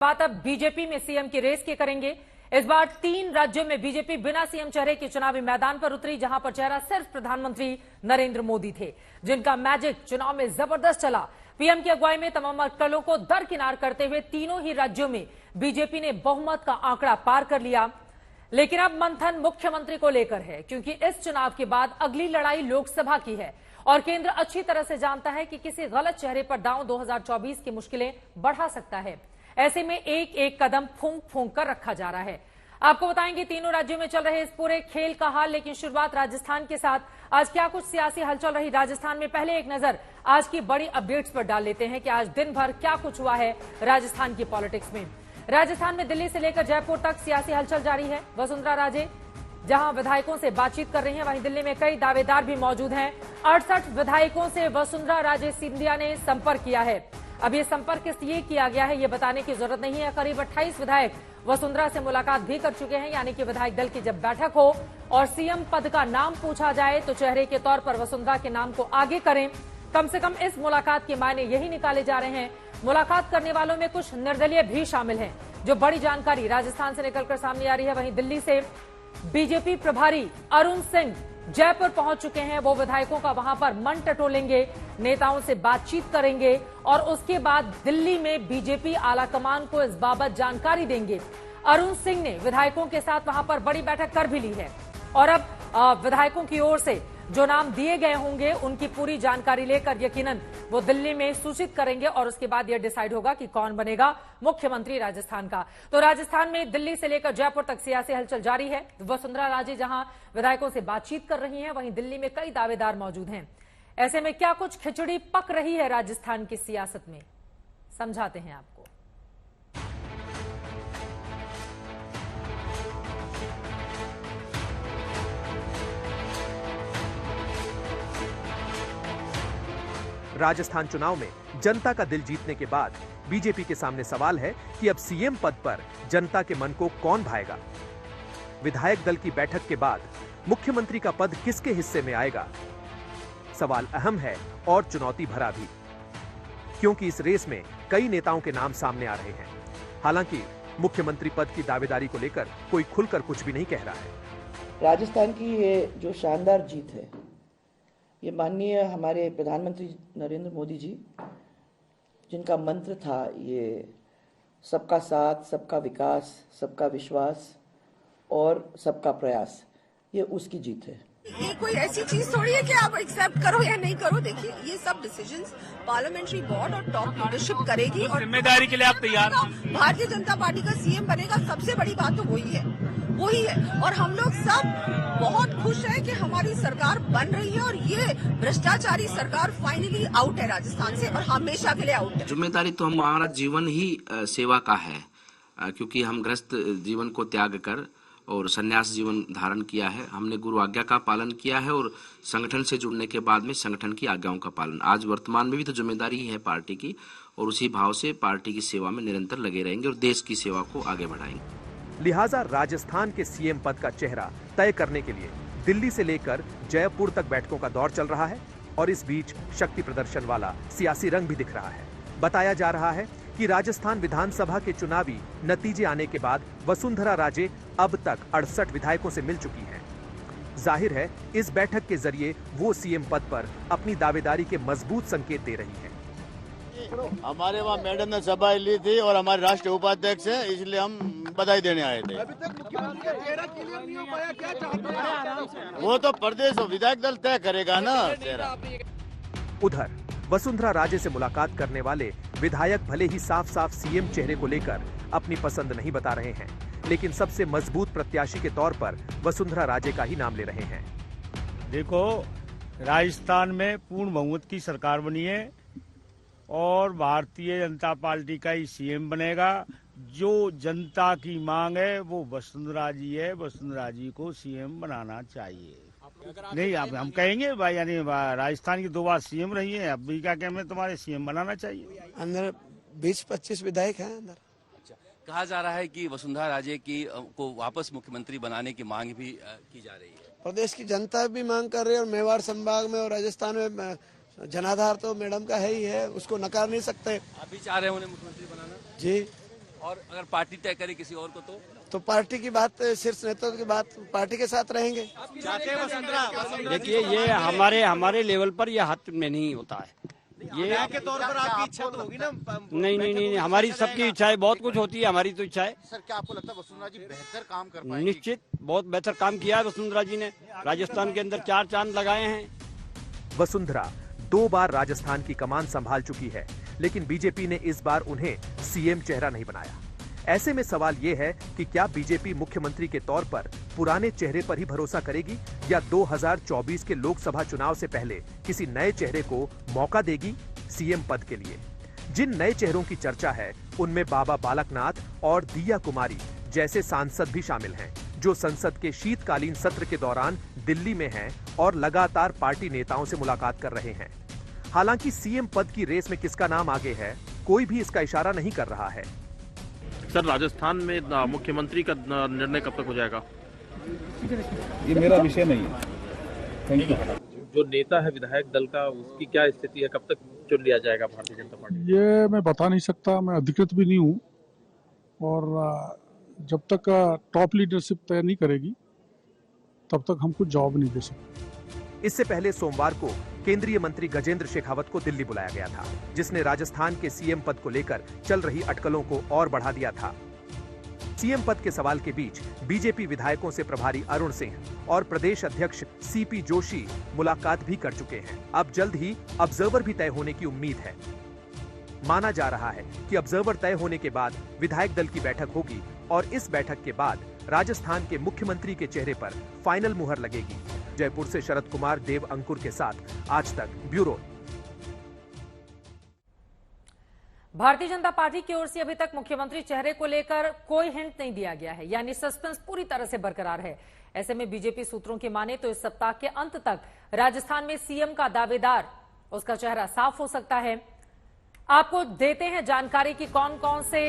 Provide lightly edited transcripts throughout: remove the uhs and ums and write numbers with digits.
बात अब बीजेपी में सीएम की रेस की करेंगे। इस बार 3 राज्यों में बीजेपी बिना सीएम चेहरे के चुनावी मैदान पर उतरी, जहां पर चेहरा सिर्फ प्रधानमंत्री नरेंद्र मोदी थे, जिनका मैजिक चुनाव में जबरदस्त चला। पीएम की अगुवाई में तमाम अटकलों को दरकिनार करते हुए तीनों ही राज्यों में बीजेपी ने बहुमत का आंकड़ा पार कर लिया। लेकिन अब मंथन मुख्यमंत्री को लेकर है, क्योंकि इस चुनाव के बाद अगली लड़ाई लोकसभा की है और केंद्र अच्छी तरह से जानता है कि किसी गलत चेहरे पर दांव 2024 की मुश्किलें बढ़ा सकता है। ऐसे में एक एक कदम फूंक फूंक कर रखा जा रहा है। आपको बताएंगे तीनों राज्यों में चल रहे इस पूरे खेल का हाल, लेकिन शुरुआत राजस्थान के साथ। आज क्या कुछ सियासी हलचल रही राजस्थान में, पहले एक नजर आज की बड़ी अपडेट्स पर डाल लेते हैं कि आज दिन भर क्या कुछ हुआ है राजस्थान की पॉलिटिक्स में। राजस्थान में दिल्ली से लेकर जयपुर तक सियासी हलचल जारी है। वसुंधरा राजे जहां विधायकों से बातचीत कर रही हैं, वहीं दिल्ली में कई दावेदार भी मौजूद हैं। 68 विधायकों से वसुंधरा राजे सिंधिया ने संपर्क किया है। अब ये संपर्क इसलिए किया गया है, ये बताने की जरूरत नहीं है। करीब 28 विधायक वसुंधरा से मुलाकात भी कर चुके हैं, यानी कि विधायक दल की जब बैठक हो और सीएम पद का नाम पूछा जाए तो चेहरे के तौर पर वसुंधरा के नाम को आगे करें। कम से कम इस मुलाकात के मायने यही निकाले जा रहे हैं। मुलाकात करने वालों में कुछ निर्दलीय भी शामिल हैं, जो बड़ी जानकारी राजस्थान से निकलकर सामने आ रही है। वहीं दिल्ली से बीजेपी प्रभारी अरुण सिंह जयपुर पहुंच चुके हैं। वो विधायकों का वहां पर मन टटोलेंगे, नेताओं से बातचीत करेंगे और उसके बाद दिल्ली में बीजेपी आलाकमान को इस बाबत जानकारी देंगे। अरुण सिंह ने विधायकों के साथ वहां पर बड़ी बैठक कर भी ली है और अब विधायकों की ओर से जो नाम दिए गए होंगे उनकी पूरी जानकारी लेकर यकीनन वो दिल्ली में सूचित करेंगे और उसके बाद यह डिसाइड होगा कि कौन बनेगा मुख्यमंत्री राजस्थान का। तो राजस्थान में दिल्ली से लेकर जयपुर तक सियासी हलचल जारी है। वसुंधरा राजे जहां विधायकों से बातचीत कर रही हैं, वहीं दिल्ली में कई दावेदार मौजूद हैं। ऐसे में क्या कुछ खिचड़ी पक रही है राजस्थान की सियासत में, समझाते हैं आपको। राजस्थान चुनाव में जनता का दिल जीतने के बाद बीजेपी के सामने सवाल है कि अब सीएम पद पर जनता के मन को कौन भाएगा। विधायक दल की बैठक के बाद मुख्यमंत्री का पद किसके हिस्से में आएगा? सवाल अहम है और चुनौती भरा भी, क्योंकि इस रेस में कई नेताओं के नाम सामने आ रहे हैं। हालांकि मुख्यमंत्री पद की दावेदारी को लेकर कोई खुलकर कुछ भी नहीं कह रहा है। राजस्थान की ये जो शानदार जीत है, ये माननीय हमारे प्रधानमंत्री नरेंद्र मोदी जी, जिनका मंत्र था ये सबका साथ, सबका विकास, सबका विश्वास और सबका प्रयास, ये उसकी जीत है। ये कोई ऐसी चीज थोड़ी है कि आप एक्सेप्ट करो या नहीं करो। देखिए, ये सब डिसीजंस पार्लियामेंट्री बोर्ड और टॉप लीडरशिप करेगी और जिम्मेदारी के लिए आप तैयार। भारतीय जनता पार्टी का सीएम बनेगा, सबसे बड़ी बात तो वही है और हम लोग सब बहुत खुश हैं कि हमारी सरकार बन रही है और ये भ्रष्टाचारी सरकार फाइनली आउट है राजस्थान से और हमेशा के लिए आउट है। जिम्मेदारी तो हमारा जीवन ही सेवा का है, क्योंकि हम ग्रस्त जीवन को त्याग कर और संन्यास जीवन धारण किया है। हमने गुरु आज्ञा का पालन किया है और संगठन से जुड़ने के बाद में संगठन की आज्ञाओं का पालन। आज वर्तमान में भी तो जिम्मेदारी ही है पार्टी की और उसी भाव से पार्टी की सेवा में निरंतर लगे रहेंगे और देश की सेवा को आगे बढ़ाएंगे। लिहाजा राजस्थान के सीएम पद का चेहरा तय करने के लिए दिल्ली से लेकर जयपुर तक बैठकों का दौर चल रहा है और इस बीच शक्ति प्रदर्शन वाला सियासी रंग भी दिख रहा है। बताया जा रहा है कि राजस्थान विधानसभा के चुनावी नतीजे आने के बाद वसुंधरा राजे अब तक 68 विधायकों से मिल चुकी हैं। जाहिर है इस बैठक के जरिए वो सीएम पद पर अपनी दावेदारी के मजबूत संकेत दे रही है। हमारे वहाँ मैडम ने सभा ली थी और हमारे राष्ट्रीय उपाध्यक्ष है, इसलिए हम बधाई देने आए थे। अभी तक मुख्यमंत्री का चेहरा क्लियर नहीं हो पाया, क्या चाहते हैं? वो तो प्रदेश विधायक दल तय करेगा ना चेहरा। उधर वसुंधरा राजे से मुलाकात करने वाले विधायक भले ही साफ साफ सीएम चेहरे को लेकर अपनी पसंद नहीं बता रहे हैं, लेकिन सबसे मजबूत प्रत्याशी के तौर पर वसुंधरा राजे का ही नाम ले रहे हैं। देखो, राजस्थान में पूर्ण बहुमत की सरकार बनी है और भारतीय जनता पार्टी का ही सीएम बनेगा। जो जनता की मांग है वो वसुंधरा जी है, वसुंधरा जी को सीएम बनाना चाहिए। नहीं, अब हम कहेंगे भाई, यानी राजस्थान की 2 बार सीएम रही है, अब भी क्या कहते तुम्हारे सीएम बनाना चाहिए। अंदर 20-25 विधायक हैं अंदर। कहा जा रहा है कि वसुंधरा राजे की को वापस मुख्यमंत्री बनाने की मांग भी की जा रही है। प्रदेश की जनता भी मांग कर रही है और मेवाड़ संभाग में और राजस्थान में जनाधार तो मैडम का है ही है, उसको नकार नहीं सकते। आप भी चाह रहे हैं उन्हें मुख्यमंत्री बनाना? जी। और अगर पार्टी तय करे किसी और को तो पार्टी की बात, शीर्ष नेतृत्व की बात, पार्टी के साथ रहेंगे। देखिए, ये हमारे लेवल पर यह हाथ में नहीं होता है। ये के तौर पर आपकी इच्छा तो होगी ना? नहीं, हमारी सबकी इच्छाएं, बहुत कुछ होती है, हमारी तो इच्छा है। सर, क्या आपको लगता है वसुंधरा जी बेहतर काम कर पाएंगी? निश्चित बहुत बेहतर काम किया है वसुंधरा जी ने। राजस्थान के अंदर 4 चांद लगाए हैं। वसुंधरा 2 बार राजस्थान की कमान संभाल चुकी है, लेकिन बीजेपी ने इस बार उन्हें सीएम चेहरा नहीं बनाया। ऐसे में सवाल ये है कि क्या बीजेपी मुख्यमंत्री के तौर पर पुराने चेहरे पर ही भरोसा करेगी या 2024 के लोकसभा चुनाव से पहले किसी नए चेहरे को मौका देगी सीएम पद के लिए? जिन नए चेहरों की चर्चा है उनमें बाबा बालकनाथ और दिया कुमारी जैसे सांसद भी शामिल हैं, जो संसद के शीतकालीन सत्र के दौरान दिल्ली में हैं और लगातार पार्टी नेताओं से मुलाकात कर रहे हैं। हालांकि सीएम पद की रेस में किसका नाम आगे है, कोई भी इसका इशारा नहीं कर रहा है। सर, राजस्थान में मुख्यमंत्री का निर्णय कब तक हो जाएगा? ये मेरा विषय नहीं है। Thank you. जो नेता है विधायक दल का, उसकी क्या स्थिति है, कब तक चुन लिया जाएगा भारतीय जनता पार्टी? ये मैं बता नहीं सकता, मैं अधिकृत भी नहीं हूँ, और जब तक टॉप लीडरशिप तय नहीं करेगी तब तक हम कुछ जवाब नहीं दे सकते। इससे पहले सोमवार को केंद्रीय मंत्री गजेंद्र शेखावत को दिल्ली बुलाया गया था, जिसने राजस्थान के सीएम पद को लेकर चल रही अटकलों को और बढ़ा दिया था। सीएम पद के सवाल के बीच बीजेपी विधायकों से प्रभारी अरुण सिंह और प्रदेश अध्यक्ष सीपी जोशी मुलाकात भी कर चुके हैं। अब जल्द ही ऑब्जर्वर भी तय होने की उम्मीद है। माना जा रहा है कि ऑब्जर्वर तय होने के बाद विधायक दल की बैठक होगी और इस बैठक के बाद राजस्थान के मुख्यमंत्री के चेहरे पर फाइनल मुहर लगेगी। जयपुर से शरद कुमार, देव अंकुर के साथ आज तक ब्यूरो। भारतीय जनता पार्टी की ओर से अभी तक मुख्यमंत्री चेहरे को लेकर कोई हिंट नहीं दिया गया है, यानी सस्पेंस पूरी तरह से बरकरार है। ऐसे में बीजेपी सूत्रों की माने तो इस सप्ताह के अंत तक राजस्थान में सीएम का दावेदार, उसका चेहरा साफ हो सकता है। आपको देते हैं जानकारी कि कौन कौन से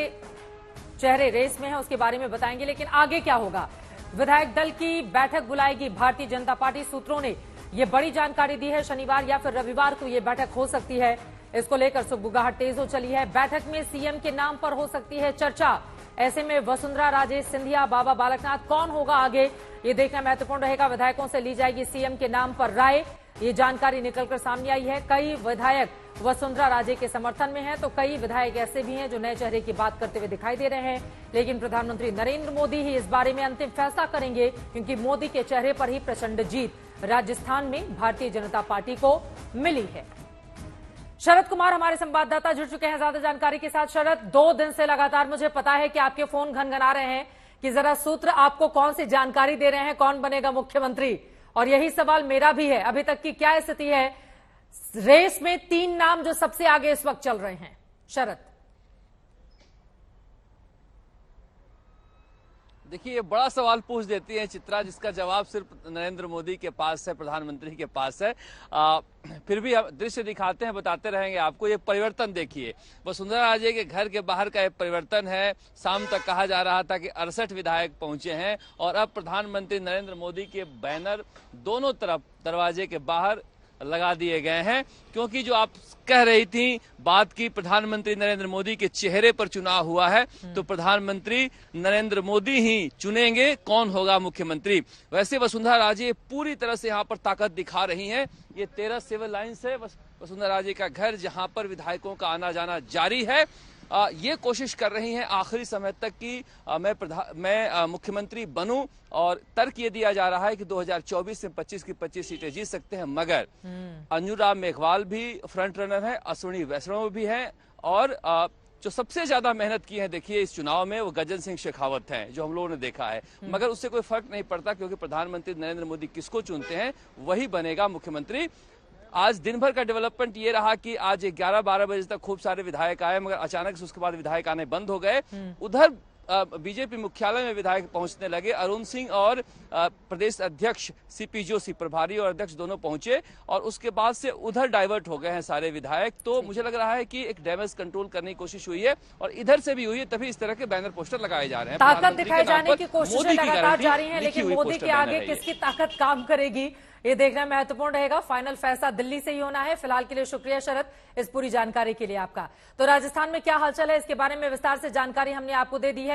चेहरे रेस में हैं, उसके बारे में बताएंगे। लेकिन आगे क्या होगा? विधायक दल की बैठक बुलाएगी भारतीय जनता पार्टी। सूत्रों ने यह बड़ी जानकारी दी है। शनिवार या फिर रविवार को यह बैठक हो सकती है। इसको लेकर सुगबुगाहट तेज हो चली है। बैठक में सीएम के नाम पर हो सकती है चर्चा। ऐसे में वसुंधरा राजे सिंधिया, बाबा बालकनाथ, कौन होगा आगे, ये देखना महत्वपूर्ण रहेगा। विधायकों से ली जाएगी सीएम के नाम पर राय। ये जानकारी निकलकर सामने आई है। कई विधायक वसुंधरा राजे के समर्थन में हैं, तो कई विधायक ऐसे भी हैं जो नए चेहरे की बात करते हुए दिखाई दे रहे हैं। लेकिन प्रधानमंत्री नरेंद्र मोदी ही इस बारे में अंतिम फैसला करेंगे, क्योंकि मोदी के चेहरे पर ही प्रचंड जीत राजस्थान में भारतीय जनता पार्टी को मिली है। शरद कुमार हमारे संवाददाता जुड़ चुके हैं ज्यादा जानकारी के साथ। शरद, 2 दिन से लगातार मुझे पता है कि आपके फोन घनघना रहे हैं कि जरा सूत्र आपको कौन सी जानकारी दे रहे हैं, कौन बनेगा मुख्यमंत्री, और यही सवाल मेरा भी है। अभी तक की क्या स्थिति है रेस में? 3 नाम जो सबसे आगे इस वक्त चल रहे हैं। शरद, देखिए, ये बड़ा सवाल पूछ देती है चित्रा, जिसका जवाब सिर्फ नरेंद्र मोदी के पास है, प्रधानमंत्री के पास है। फिर भी हम दृश्य दिखाते हैं, बताते रहेंगे आपको। ये परिवर्तन देखिए, वसुंधरा राजे के घर के बाहर का ये परिवर्तन है। शाम तक कहा जा रहा था कि 68 विधायक पहुंचे हैं और अब प्रधानमंत्री नरेंद्र मोदी के बैनर दोनों तरफ दरवाजे के बाहर लगा दिए गए हैं, क्योंकि जो आप कह रही थी बात की, प्रधानमंत्री नरेंद्र मोदी के चेहरे पर चुनाव हुआ है, तो प्रधानमंत्री नरेंद्र मोदी ही चुनेंगे कौन होगा मुख्यमंत्री। वैसे वसुंधरा राजे पूरी तरह से यहाँ पर ताकत दिखा रही हैं। ये 13 सिविल लाइन्स है वसुंधरा राजे का घर, जहां पर विधायकों का आना जाना जारी है। ये कोशिश कर रही हैं आखिरी समय तक कि मैं मुख्यमंत्री बनूं, और तर्क ये दिया जा रहा है कि 2024 में 25 की 25 सीटें जीत सकते हैं। मगर अंजुराम मेघवाल भी फ्रंट रनर है, अश्विनी वैष्णव भी हैं, और जो सबसे ज्यादा मेहनत की है देखिए इस चुनाव में, वो गजेंद्र सिंह शेखावत हैं, जो हम लोगों ने देखा है। मगर उससे कोई फर्क नहीं पड़ता, क्योंकि प्रधानमंत्री नरेंद्र मोदी किसको चुनते हैं वही बनेगा मुख्यमंत्री। आज दिन भर का डेवलपमेंट ये रहा कि आज 11-12 बजे तक खूब सारे विधायक आए, मगर अचानक से उसके बाद विधायक आने बंद हो गए। उधर बीजेपी मुख्यालय में विधायक पहुंचने लगे। अरुण सिंह और प्रदेश अध्यक्ष सीपी जोशी, प्रभारी और अध्यक्ष दोनों पहुंचे, और उसके बाद से उधर डाइवर्ट हो गए हैं सारे विधायक। तो मुझे लग रहा है कि एक डैमेज कंट्रोल करने की कोशिश हुई है, और इधर से भी हुई है, तभी इस तरह के बैनर पोस्टर लगाए जा रहे हैं। ताकत दिखाई जाने की कोशिशें लगातार जारी हैं, लेकिन मोदी के आगे किसकी ताकत काम करेगी, ये देखना महत्वपूर्ण रहेगा। फाइनल फैसला दिल्ली से ही होना है। फिलहाल के लिए शुक्रिया शरद, इस पूरी जानकारी के लिए आपका। तो राजस्थान में क्या हलचल है, इसके बारे में विस्तार से जानकारी हमने आपको दे दी है।